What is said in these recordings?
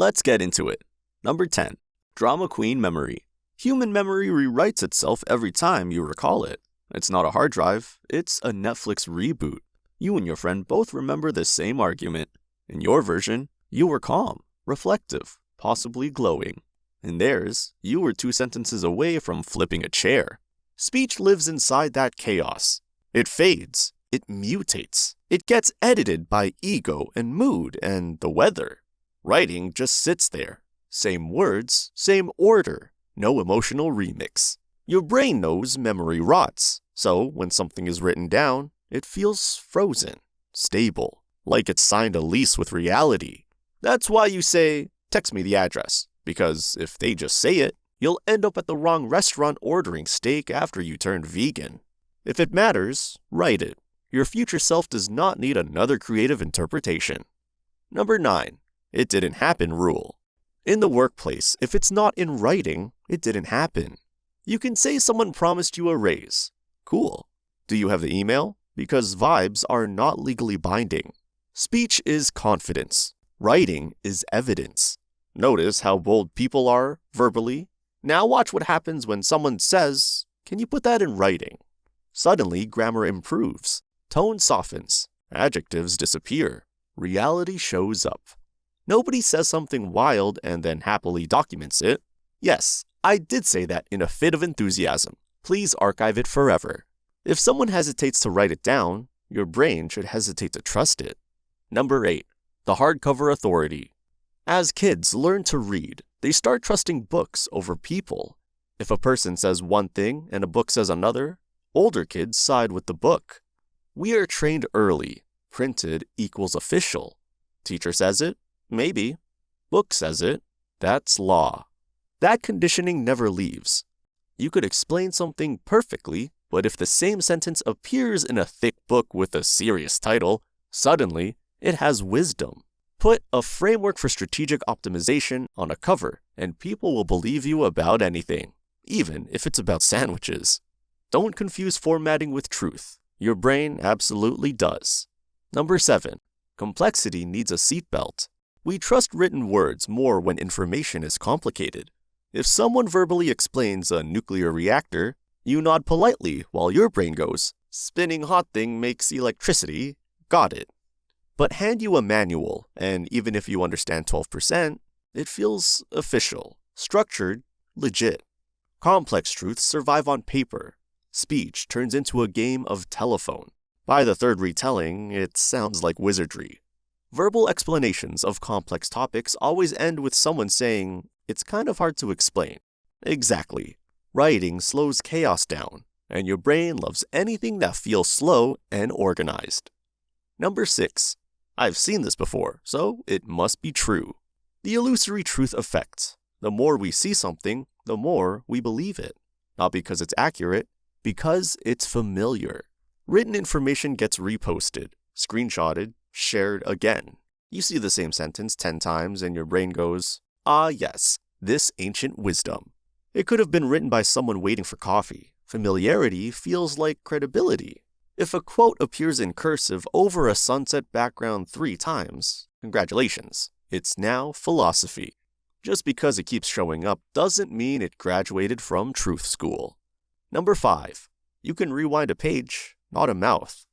Let's get into it. Number 10. Drama Queen Memory. Human memory rewrites itself every time you recall it. It's not a hard drive, it's a Netflix reboot. You and your friend both remember the same argument. In your version, you were calm, reflective, possibly glowing. In theirs, you were 2 sentences away from flipping a chair. Speech lives inside that chaos. It fades. It mutates. It gets edited by ego and mood and the weather. Writing just sits there. Same words, same order. No emotional remix. Your brain knows memory rots, so when something is written down, it feels frozen, stable, like it's signed a lease with reality. That's why you say, text me the address, because if they just say it, you'll end up at the wrong restaurant ordering steak after you turned vegan. If it matters, write it. Your future self does not need another creative interpretation. Number 9. It didn't happen rule. In the workplace, if it's not in writing, it didn't happen. You can say someone promised you a raise. Cool. Do you have the email? Because vibes are not legally binding. Speech is confidence. Writing is evidence. Notice how bold people are verbally. Now watch what happens when someone says, "Can you put that in writing?" Suddenly, grammar improves. Tone softens. Adjectives disappear. Reality shows up. Nobody says something wild and then happily documents it. Yes, I did say that in a fit of enthusiasm. Please archive it forever. If someone hesitates to write it down, your brain should hesitate to trust it. Number 8. The hardcover authority. As kids learn to read, they start trusting books over people. If a person says one thing and a book says another, older kids side with the book. We are trained early. Printed equals official. Teacher says it? Maybe. Book says it? That's law. That conditioning never leaves. You could explain something perfectly, but if the same sentence appears in a thick book with a serious title, suddenly it has wisdom. Put a framework for strategic optimization on a cover, and people will believe you about anything, even if it's about sandwiches. Don't confuse formatting with truth. Your brain absolutely does. Number 7. Complexity needs a seatbelt. We trust written words more when information is complicated. If someone verbally explains a nuclear reactor, you nod politely while your brain goes, "Spinning hot thing makes electricity. Got it." But hand you a manual, and even if you understand 12%, it feels official, structured, legit. Complex truths survive on paper. Speech turns into a game of telephone. By the third retelling, it sounds like wizardry. Verbal explanations of complex topics always end with someone saying, "It's kind of hard to explain." Exactly. Writing slows chaos down, and your brain loves anything that feels slow and organized. Number 6. I've seen this before, so it must be true. The illusory truth effect. The more we see something, the more we believe it. Not because it's accurate, because it's familiar. Written information gets reposted, screenshotted, shared again. You see the same sentence 10 times and your brain goes, "Ah yes, this ancient wisdom." It could have been written by someone waiting for coffee. Familiarity feels like credibility. If a quote appears in cursive over a sunset background 3 times, congratulations, it's now philosophy. Just because it keeps showing up doesn't mean it graduated from truth school. Number 5. You can rewind a page, not a mouth.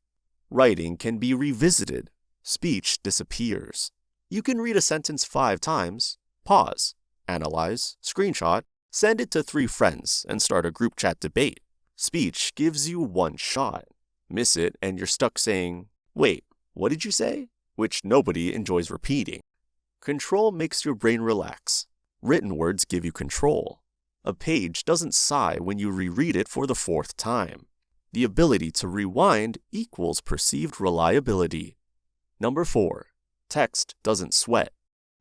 Writing can be revisited. Speech disappears. You can read a sentence 5 times, pause, analyze, screenshot, send it to 3 friends, and start a group chat debate. Speech gives you one shot. Miss it, and you're stuck saying, "Wait, what did you say?" Which nobody enjoys repeating. Control makes your brain relax. Written words give you control. A page doesn't sigh when you reread it for the 4th time. The ability to rewind equals perceived reliability. Number 4. Text doesn't sweat.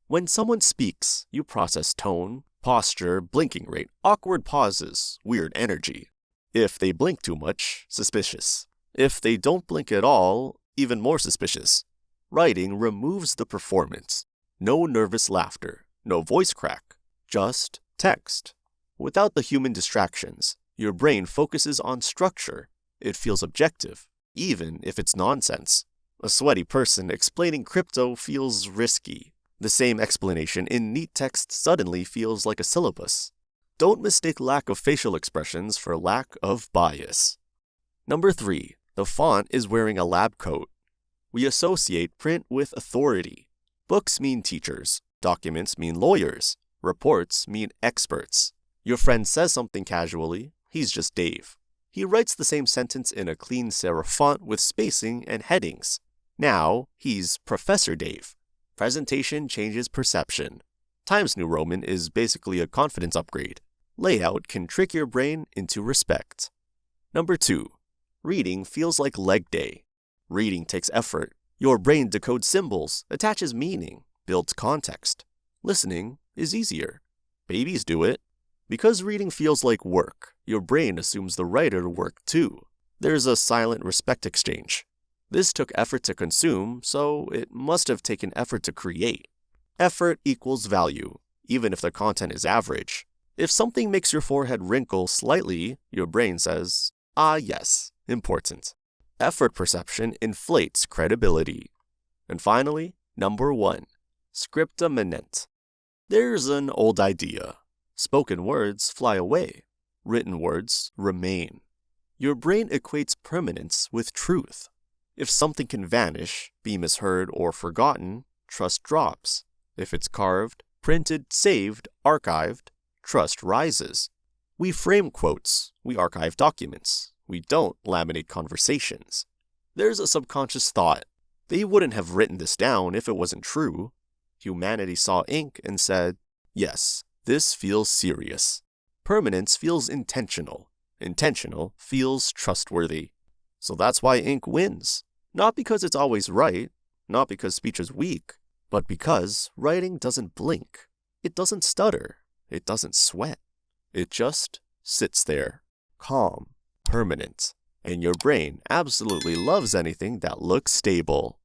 When someone speaks, you process tone, posture, blinking rate, awkward pauses, weird energy. If they blink too much, suspicious. If they don't blink at all, even more suspicious. Writing removes the performance. No nervous laughter, no voice crack, just text. Without the human distractions, your brain focuses on structure. It feels objective, even if it's nonsense. A sweaty person explaining crypto feels risky. The same explanation in neat text suddenly feels like a syllabus. Don't mistake lack of facial expressions for lack of bias. Number 3. The font is wearing a lab coat. We associate print with authority. Books mean teachers. Documents mean lawyers. Reports mean experts. Your friend says something casually, he's just Dave. He writes the same sentence in a clean serif font with spacing and headings. Now, he's Professor Dave. Presentation changes perception. Times New Roman is basically a confidence upgrade. Layout can trick your brain into respect. Number 2. Reading feels like leg day. Reading takes effort. Your brain decodes symbols, attaches meaning, builds context. Listening is easier. Babies do it. Because reading feels like work, your brain assumes the writer to work too. There's a silent respect exchange. This took effort to consume, so it must have taken effort to create. Effort equals value, even if the content is average. If something makes your forehead wrinkle slightly, your brain says, ah yes, important. Effort perception inflates credibility. And finally, number 1. Scripta Manent. There's an old idea. Spoken words fly away. Written words remain. Your brain equates permanence with truth. If something can vanish, be misheard, or forgotten, trust drops. If it's carved, printed, saved, archived, trust rises. We frame quotes. We archive documents. We don't laminate conversations. There's a subconscious thought. They wouldn't have written this down if it wasn't true. Humanity saw ink and said, yes, this feels serious. Permanence feels intentional. Intentional feels trustworthy. So that's why ink wins. Not because it's always right, not because speech is weak, but because writing doesn't blink. It doesn't stutter. It doesn't sweat. It just sits there, calm, permanent. And your brain absolutely loves anything that looks stable.